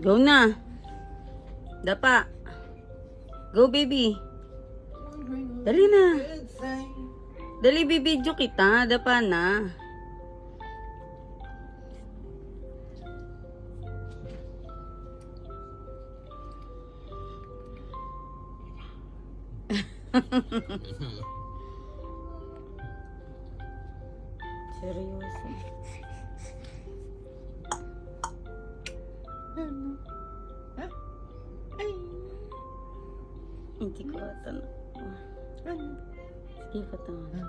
Go na. Dapa. Go, baby. Dali na. Dali, bibidyo kita. Dapa na. Seryoso. Hindi ko ata na. Sige, patangan.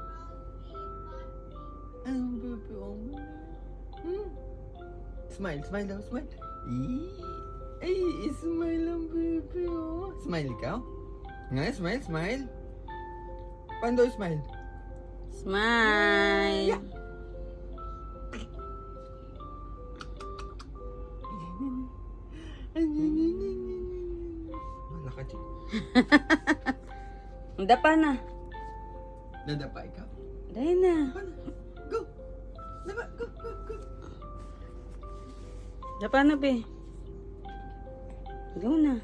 Ang baby, oh. Smile, smile daw, smile. Ay, smile ang baby, oh. Smile ikaw? Nga, smile, smile. Paano daw smile? Smile. Wala ka dyan. Dapa na. Nadapa ikaw? Dahil na. Paano? Go! Dapa, go, go, go. Dapa na, be. Go na.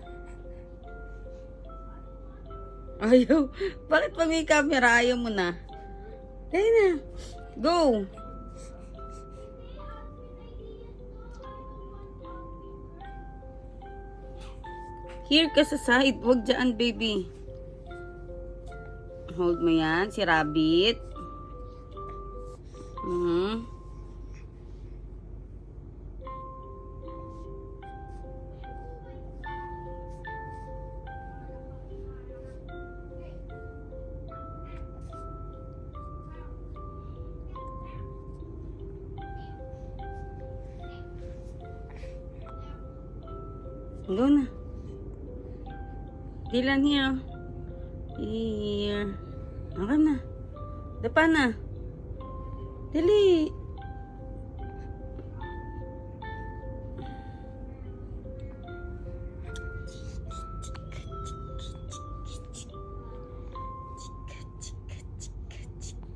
Ayaw. Bakit pag may camera, ayaw mo na? Dahil na. Go. Here ka sa side. Huwag dyan, baby. Hold mo yan. Si Rabbit. Go na. Dilan here. Here. Ang na. Dapa na. Dali. Chika, chika, chika, chika.